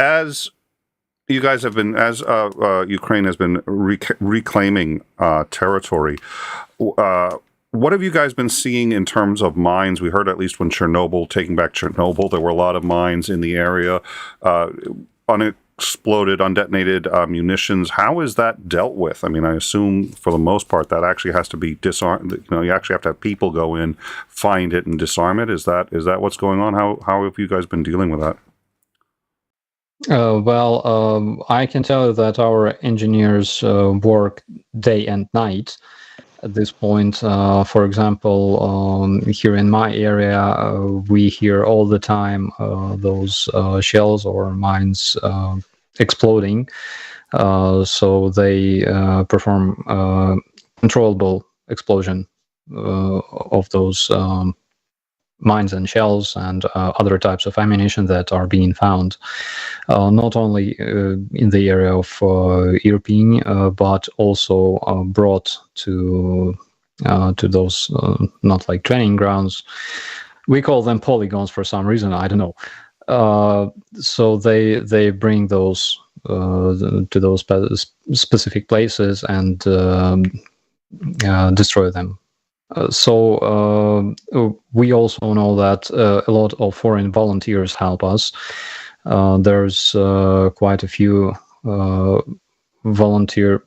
you guys have been, as Ukraine has been reclaiming territory. What have you guys been seeing in terms of mines? We heard at least when taking back Chernobyl, there were a lot of mines in the area, unexploded, undetonated munitions. How is that dealt with? I mean, I assume for the most part that actually has to be disarmed. You know, you actually have to have people go in, find it, and disarm it. Is that what's going on? How have you guys been dealing with that? I can tell you that our engineers work day and night. At this point, for example, here in my area, we hear all the time those shells or mines exploding. So they perform controllable explosion of those mines and shells and other types of ammunition that are being found, not only in the area of Irpin, but also brought to those not like training grounds. We call them polygons for some reason. I don't know. So they bring those to those specific places and destroy them. So we also know that a lot of foreign volunteers help us. There's quite a few voluntary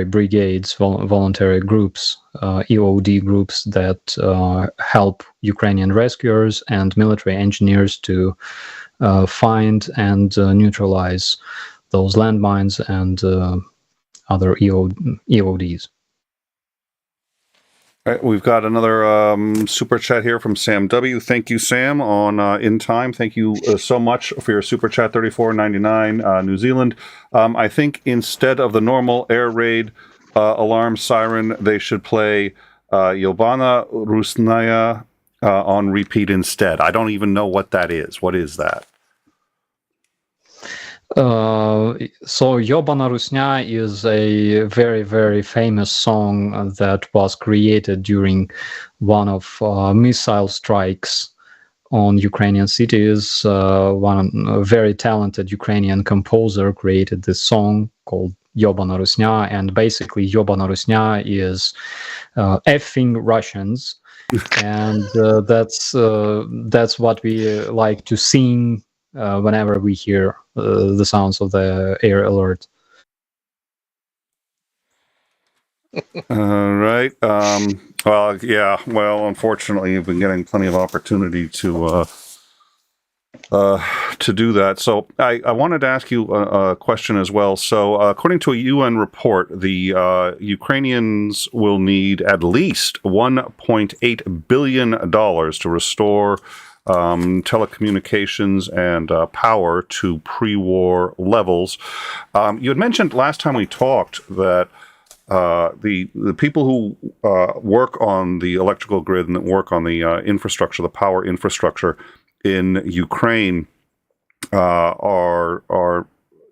brigades, voluntary groups, EOD groups that help Ukrainian rescuers and military engineers to find and neutralize those landmines and other EODs. All right, we've got another super chat here from Sam W. Thank you, Sam, on In Time. Thank you so much for your super chat, $34.99 New Zealand. I think instead of the normal air raid alarm siren, they should play 𝐓𝐢𝐦𝐞 on repeat instead. I don't even know what that is. What is that? So 𝐓𝐢𝐦𝐞 is a very, very famous song that was created during one of missile strikes on Ukrainian cities. One very talented Ukrainian composer created this song called 𝐓𝐢𝐻𝐚𝐴, and basically 𝐓𝐢𝐻𝐚𝐴 is effing Russians, and that's what we like to sing whenever we hear the sounds of the air alert. Right. Well, yeah. Well, unfortunately, you've been getting plenty of opportunity to do that. So I wanted to ask you a question as well. So according to a UN report, the Ukrainians will need at least $1.8 billion to restore telecommunications and power to pre-war levels. You had mentioned last time we talked that the people who work on the electrical grid and that work on the infrastructure, the power infrastructure in Ukraine, are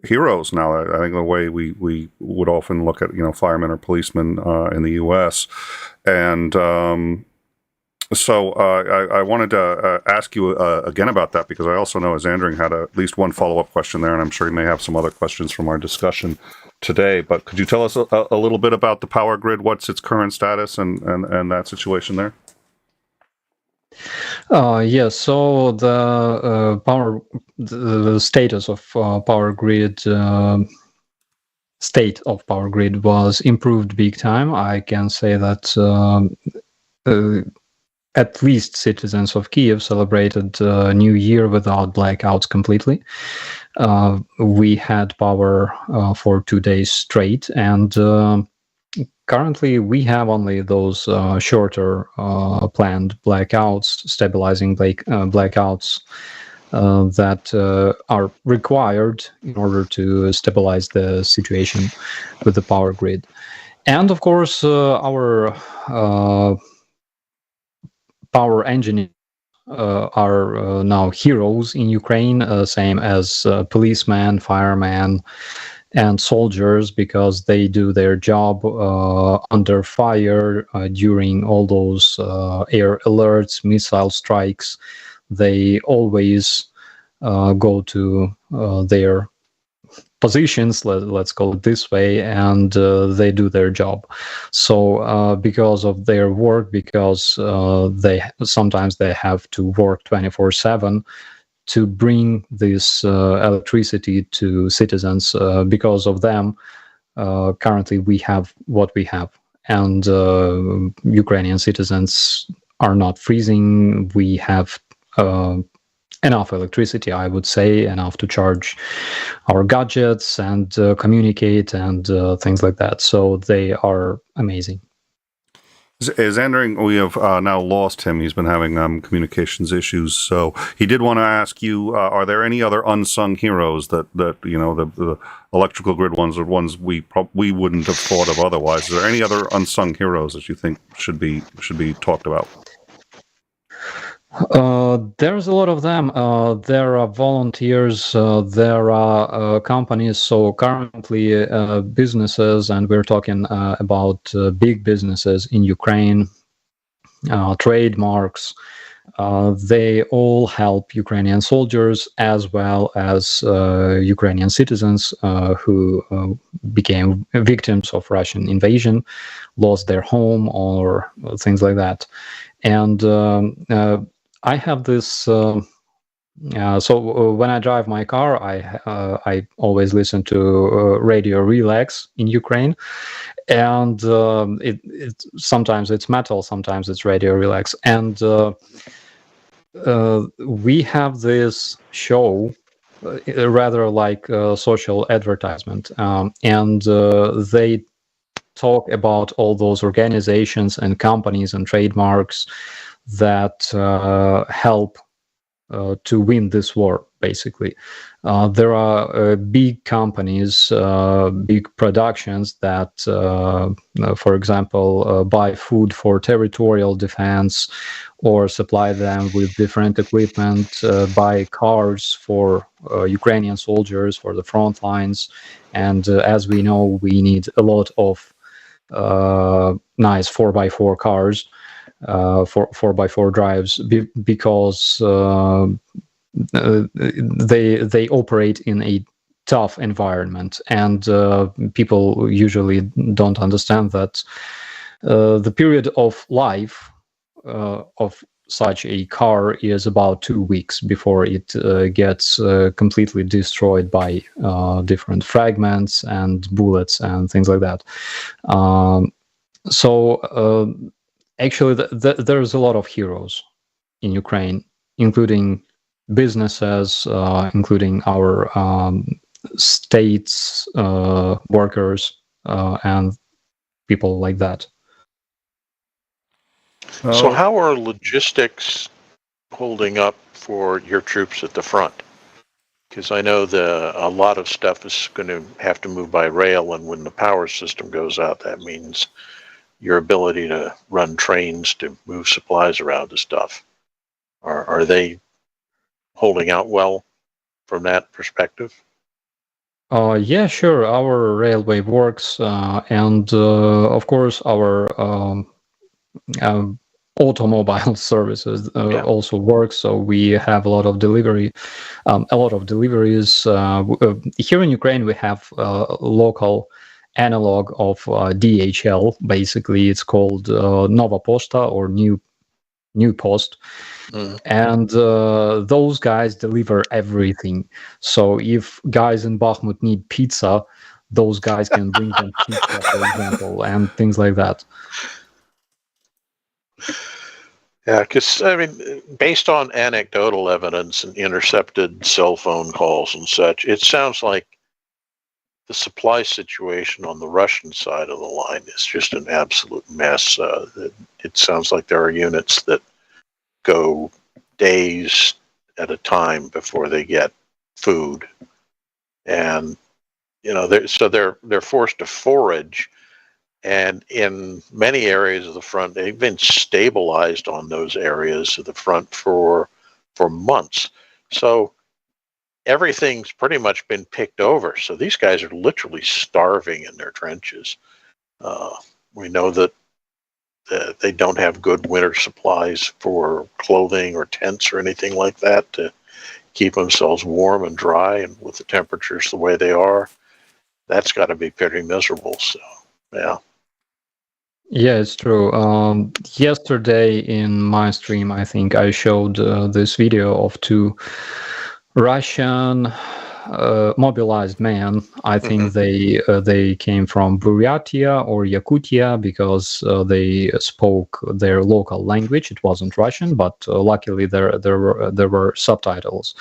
heroes now. I think the way we would often look at firemen or policemen in the U.S. and so I wanted to ask you again about that, because I also know Zandring had at least one follow-up question there, and I'm sure he may have some other questions from our discussion today. But could you tell us a little bit about the power grid? What's its current status and that situation there? Yes, so the status of power grid was improved big time. I can say that at least citizens of Kiev celebrated New Year without blackouts completely. We had power for 2 days straight, and currently we have only those shorter planned blackouts, stabilizing blackouts that are required in order to stabilize the situation with the power grid. And of course, our power engineers are now heroes in Ukraine, same as policemen, firemen, and soldiers, because they do their job under fire during all those air alerts, missile strikes. They always go to their positions, let's call it this way, and they do their job. So because of their work, because sometimes they have to work 24/7 to bring this electricity to citizens. Because of them, currently we have what we have, and Ukrainian citizens are not freezing. We have enough electricity, I would say, enough to charge our gadgets and communicate and things like that. So they are amazing. Zandring, we have now lost him. He's been having communications issues. So he did want to ask you: are there any other unsung heroes that the electrical grid ones are ones we wouldn't have thought of otherwise? Is there any other unsung heroes that you think should be talked about? There's a lot of them. There are volunteers, there are companies. So currently businesses, and we're talking about big businesses in Ukraine, trademarks, they all help Ukrainian soldiers as well as Ukrainian citizens who became victims of Russian invasion, lost their home or things like that. And I have this. So when I drive my car, I always listen to Radio Relax in Ukraine, and sometimes it's metal, sometimes it's Radio Relax, and we have this show, rather like social advertisement, and they talk about all those organizations and companies and trademarks that help to win this war, basically. There are big companies, big productions that, for example, buy food for territorial defense or supply them with different equipment, buy cars for Ukrainian soldiers for the front lines. And as we know, we need a lot of nice 4x4 cars, for 4x4 drives, because they operate in a tough environment, and people usually don't understand that the period of life of such a car is about 2 weeks before it gets completely destroyed by different fragments and bullets and things like that. Actually, there's a lot of heroes in Ukraine, including businesses, including our states, workers, and people like that. So how are logistics holding up for your troops at the front? Because I know a lot of stuff is going to have to move by rail, and when the power system goes out, that means your ability to run trains to move supplies around and stuff. Are they holding out well from that perspective? Yeah, sure. Our railway works, and of course our automobile services also work. So we have a lot of deliveries. Here in Ukraine, we have local analog of DHL. Basically, it's called Nova Posta, or New Post. And those guys deliver everything. So if guys in Bakhmut need pizza, those guys can bring them pizza, for example, and things like that. Yeah, because, I mean, based on anecdotal evidence and intercepted cell phone calls and such, it sounds like the supply situation on the Russian side of the line is just an absolute mess. It sounds like there are units that go days at a time before they get food, and they're forced to forage. And in many areas of the front, they've been stabilized on those areas of the front for months. So everything's pretty much been picked over. So these guys are literally starving in their trenches. We know that they don't have good winter supplies for clothing or tents or anything like that to keep themselves warm and dry. And with the temperatures the way they are, that's got to be pretty miserable. So, yeah. Yeah, it's true. Yesterday in my stream, I think I showed this video of two Russian mobilized men. I think they came from Buryatia or Yakutia, because they spoke their local language. It wasn't Russian, but luckily there were subtitles.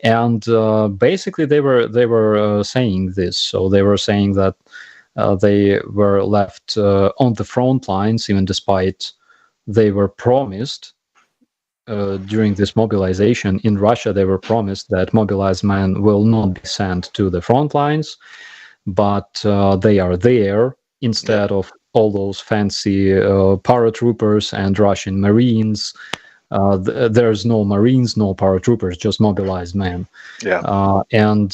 And basically they were saying this. So they were saying that they were left on the front lines, even despite they were promised during this mobilization in Russia. They were promised that mobilized men will not be sent to the front lines, but they are there instead of all those fancy paratroopers and Russian Marines. There's no Marines, no paratroopers, just mobilized men. And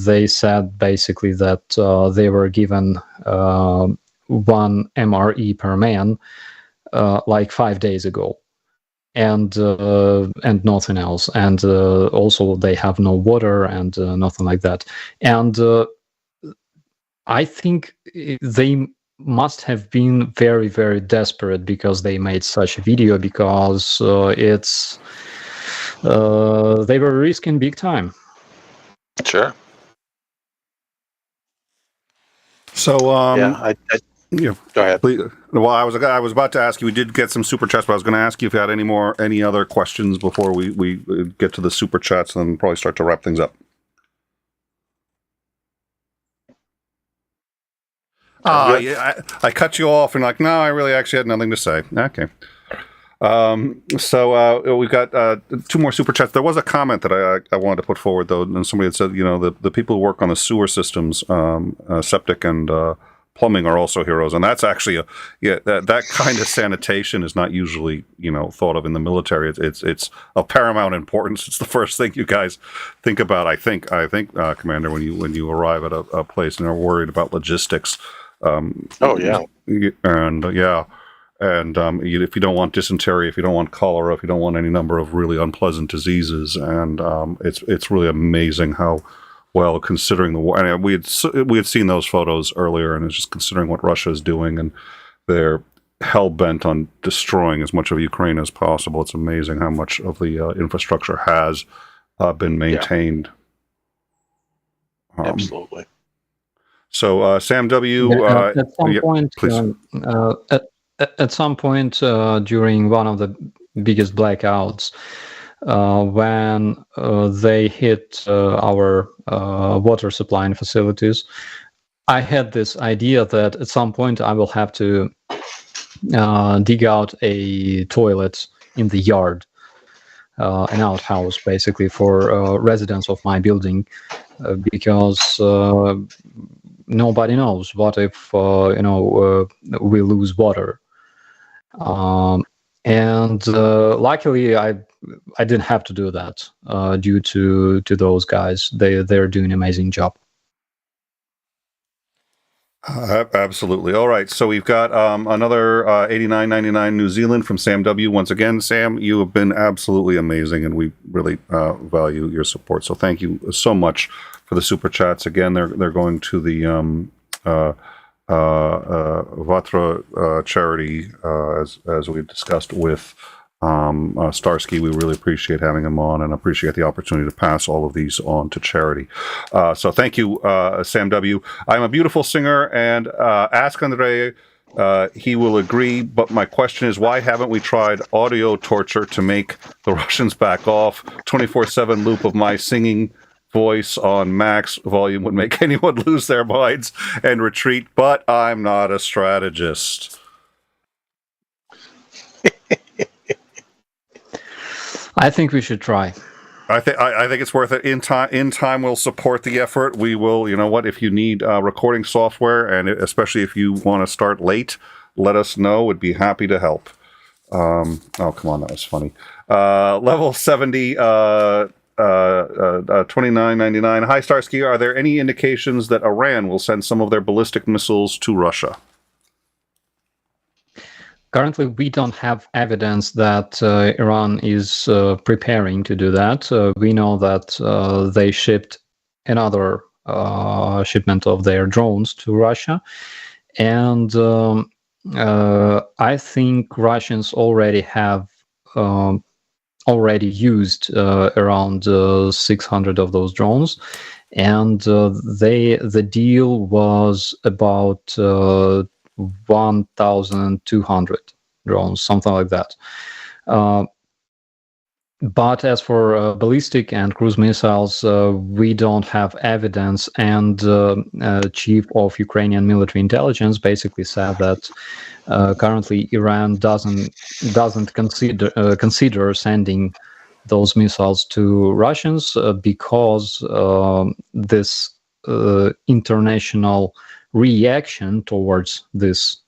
they said basically that they were given 1 MRE per man like 5 days ago, and nothing else. And also they have no water and nothing like that. And I think they must have been very, very desperate because they made such a video, because they were risking big time. Sure. So go ahead. Please. Well, I was about to ask you. We did get some super chats, but I was going to ask you if you had any other questions before we get to the super chats, and then probably start to wrap things up. Oh, yeah, I cut you off and like, no, I really actually had nothing to say. Okay. So we've got 2 more super chats. There was a comment that I wanted to put forward, though, and somebody had said, the people who work on the sewer systems, septic and plumbing are also heroes, and that's actually that kind of sanitation is not usually thought of in the military. It's of paramount importance. It's the first thing you guys think about. I think, Commander, when you arrive at a place and are worried about logistics. Oh yeah, and And if you don't want dysentery, if you don't want cholera, if you don't want any number of really unpleasant diseases, and it's really amazing how well, considering the war. And we had seen those photos earlier, and it's just considering what Russia is doing, and they're hell bent on destroying as much of Ukraine as possible. It's amazing how much of the infrastructure has been maintained. Yeah. Absolutely. So Sam W. At some point, please. At some point during one of the biggest blackouts, when they hit our water supply facilities, I had this idea that at some point I will have to dig out a toilet in the yard, an outhouse basically for residents of my building, because nobody knows what if we lose water. And luckily I didn't have to do that due to those guys. They're doing an amazing job. Absolutely. All right. So we've got another 89.99 New Zealand from Sam W. Once again, Sam, you have been absolutely amazing, and we really value your support. So thank you so much for the super chats. Again, they're going to the Vatra charity, as we discussed with Starsky. We really appreciate having him on, and appreciate the opportunity to pass all of these on to charity. So thank you, Sam W. I'm a beautiful singer, and ask Andrei, he will agree, but my question is, why haven't we tried audio torture to make the Russians back off? 24/7 loop of my singing voice on max volume would make anyone lose their minds and retreat, but I'm not a strategist. I think we should try. I think it's worth it. In time, we'll support the effort. We will. You know what? If you need recording software, and especially if you want to start late, let us know. We'd be happy to help. Oh, come on, that was funny. Level 70, 29.99. Hi, Starsky. Are there any indications that Iran will send some of their ballistic missiles to Russia? Currently, we don't have evidence that Iran is preparing to do that. We know that they shipped another shipment of their drones to Russia. And I think Russians already have used around 600 of those drones. And the deal was about 1,200 drones, something like that. But as for ballistic and cruise missiles, we don't have evidence. And Chief of Ukrainian Military Intelligence basically said that currently Iran doesn't consider sending those missiles to Russians because this international reaction towards this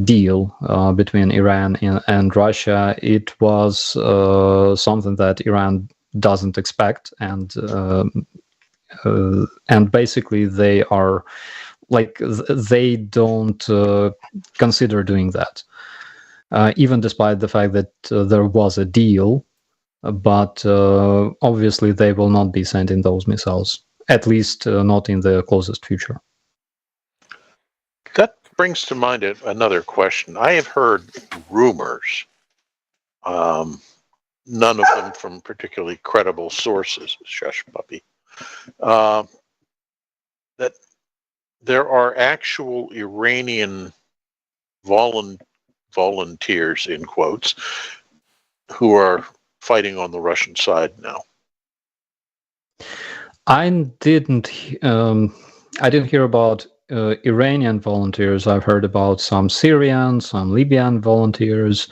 deal between Iran and Russia, it was something that Iran doesn't expect, and basically they are like, they don't consider doing that, even despite the fact that there was a deal. But obviously they will not be sending those missiles, at least not in the closest future. That brings to mind another question. I have heard rumors, none of them from particularly credible sources, shush puppy, that there are actual Iranian volunteers, in quotes, who are fighting on the Russian side now. I didn't hear about Iranian volunteers, I've heard about some Syrian, some Libyan volunteers.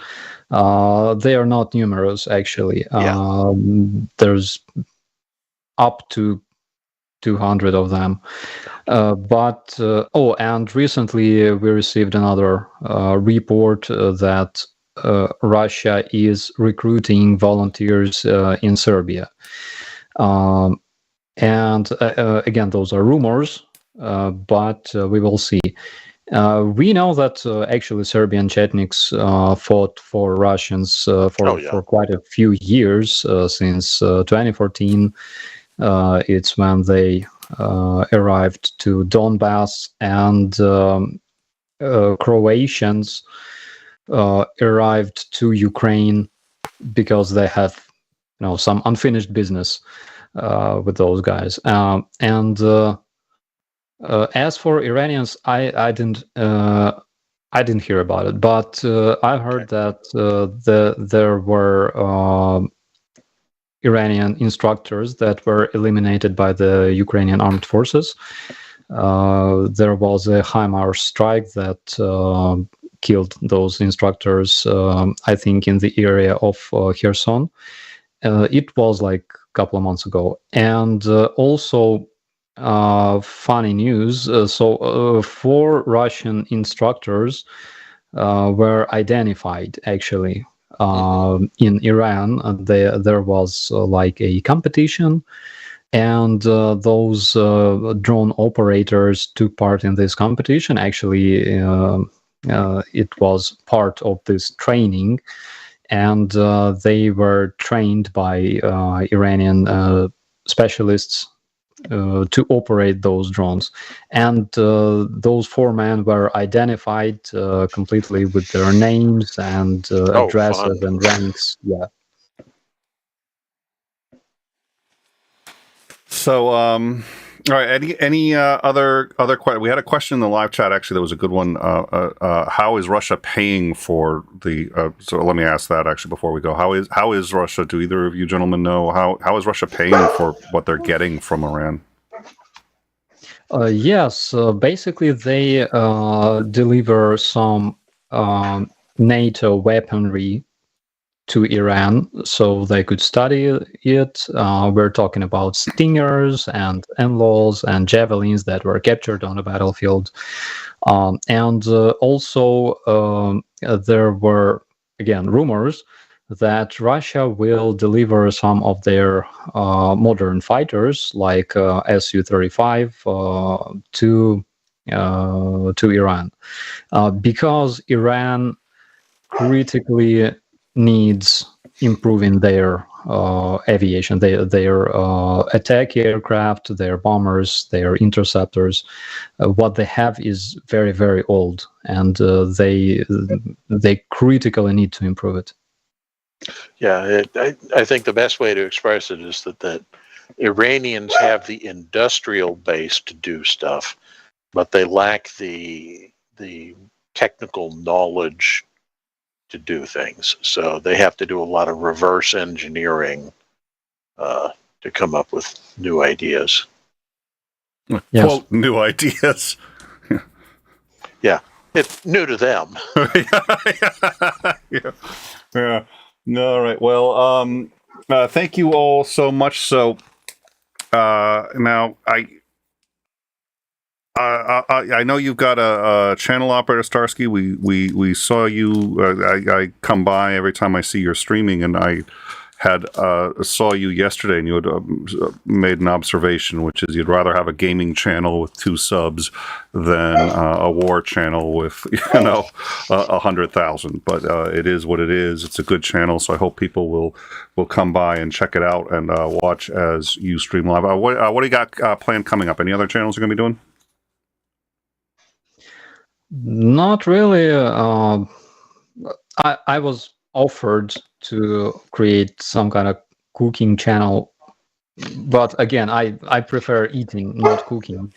They are not numerous, actually. There's up to 200 of them. And recently we received another report that Russia is recruiting volunteers in Serbia. Again, those are rumors, but we will see. We know that actually Serbian Chetniks fought for Russians for quite a few years, since 2014. It's when they arrived to Donbass, and Croatians arrived to Ukraine because they have some unfinished business with those guys. As for Iranians, I didn't hear about it, but I heard that there were Iranian instructors that were eliminated by the Ukrainian armed forces. There was a HIMARS strike that killed those instructors, I think in the area of Kherson. It was like a couple of months ago. And also, funny news, four Russian instructors were identified, actually. In Iran, there was like a competition, and those drone operators took part in this competition. Actually, it was part of this training, and they were trained by Iranian specialists to operate those drones. And those four men were identified completely with their names and addresses and ranks. Yeah. So, all right. Any other questions? We had a question in the live chat. Actually, that was a good one. How is Russia paying for the? So let me ask that actually before we go. How is Russia? Do either of you gentlemen know how is Russia paying for what they're getting from Iran? Yes, basically they deliver some NATO weaponry to Iran so they could study it. We're talking about Stingers and NLAWs and Javelins that were captured on the battlefield. And also there were, again, rumors that Russia will deliver some of their modern fighters like Su-35 to Iran, because Iran critically needs improving their aviation, their attack aircraft, their bombers, their interceptors. What they have is very, very old, and they critically need to improve it. Yeah, I think the best way to express it is that Iranians have the industrial base to do stuff, but they lack the technical knowledge to do things. So they have to do a lot of reverse engineering to come up with new ideas. Yes. Quote, new ideas. Yeah, it's new to them. Yeah. All right. Well, thank you all so much. So now I know you've got a channel operator, Starsky. We saw you. I come by every time I see your streaming, and I had saw you yesterday, and you had made an observation, which is you'd rather have a gaming channel with 2 subs than a war channel with 100,000. But it is what it is. It's a good channel, so I hope people will come by and check it out and watch as you stream live. What do you got planned coming up? Any other channels you're going to be doing? Not really. I was offered to create some kind of cooking channel, but again, I prefer eating, not cooking.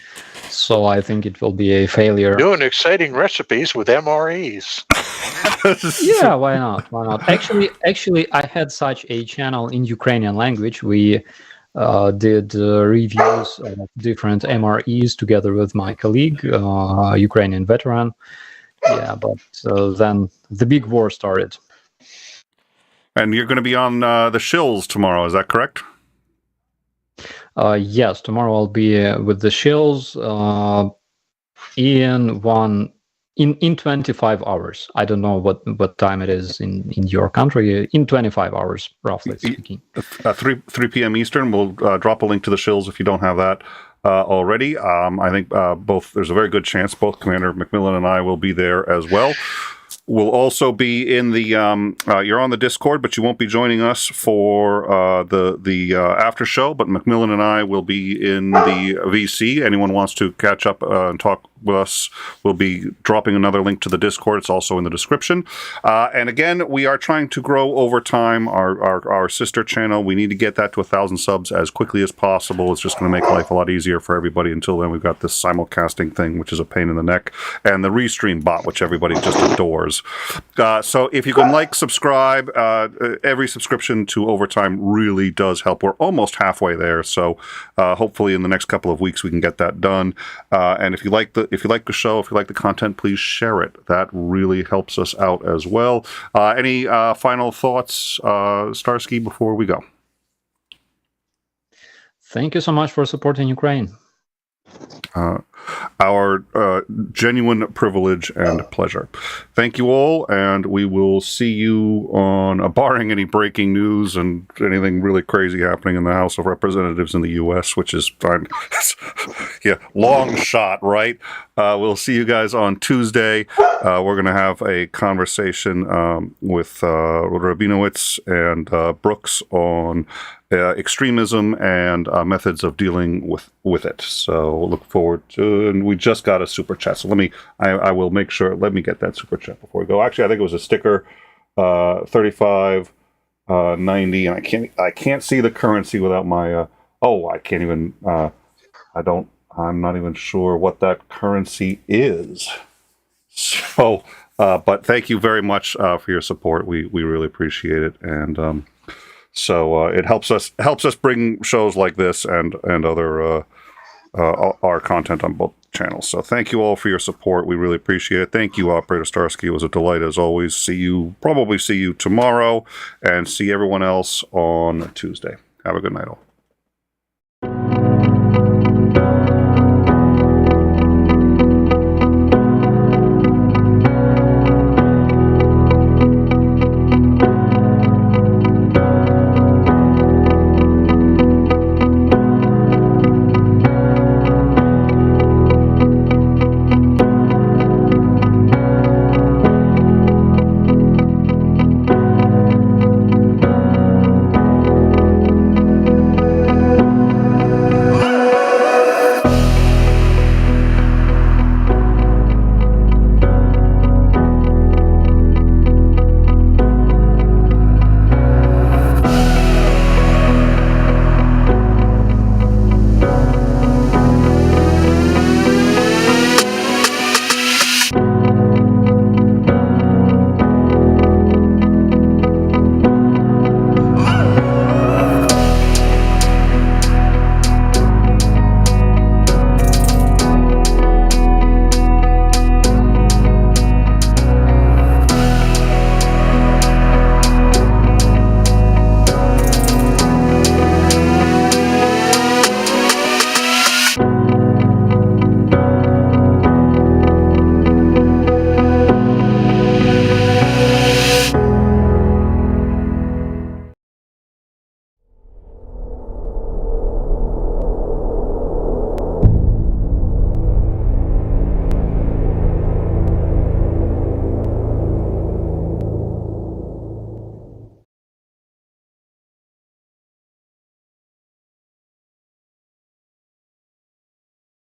So I think it will be a failure. Doing exciting recipes with MREs. Yeah, why not? Why not? Actually, I had such a channel in Ukrainian language. We did reviews of different MREs together with my colleague, Ukrainian veteran. Yeah, but then the big war started. And you're going to be on the shills tomorrow, is that correct? Yes, tomorrow I'll be with the shills in 25 hours. I don't know what time it is in your country. In 25 hours, roughly speaking. 3 p.m. Eastern. We'll drop a link to the shills if you don't have that already. I think there's a very good chance both Commander McMillan and I will be there as well. We'll also be in the you're on the Discord, but you won't be joining us for the after show. But McMillan and I will be in the VC. Anyone wants to catch up and talk with us, we'll be dropping another link to the Discord. It's also in the description. And again, we are trying to grow over time our sister channel. We need to get that to 1,000 subs as quickly as possible. It's just going to make life a lot easier for everybody. Until then, we've got this simulcasting thing, which is a pain in the neck, and the Restream bot, which everybody just adores. So if you can subscribe, every subscription to Overtime really does help. We're almost halfway there, so hopefully in the next couple of weeks we can get that done. And if you like the show, if you like the content, please share it. That really helps us out as well. Any final thoughts, Starsky, before we go? Thank you so much for supporting Ukraine. Our genuine privilege and pleasure. Thank you all, and we will see you on, barring any breaking news and anything really crazy happening in the House of Representatives in the U.S., which is fine. Yeah, long shot, right? We'll see you guys on Tuesday. We're going to have a conversation with 𝐓𝐢𝐦𝐞 and Brooks on extremism and methods of dealing with it. So look forward to, and we just got a super chat. So I will make sure, let me get that super chat before we go. Actually, I think it was a sticker, 35.90, and I can't see the currency without my, I can't even, I'm not even sure what that currency is. So, but thank you very much for your support. We really appreciate it. And, so it helps us bring shows like this and other our content on both channels. So thank you all for your support. We really appreciate it. Thank you, Operator Starsky. It was a delight as always. Probably see you tomorrow, and see everyone else on Tuesday. Have a good night all.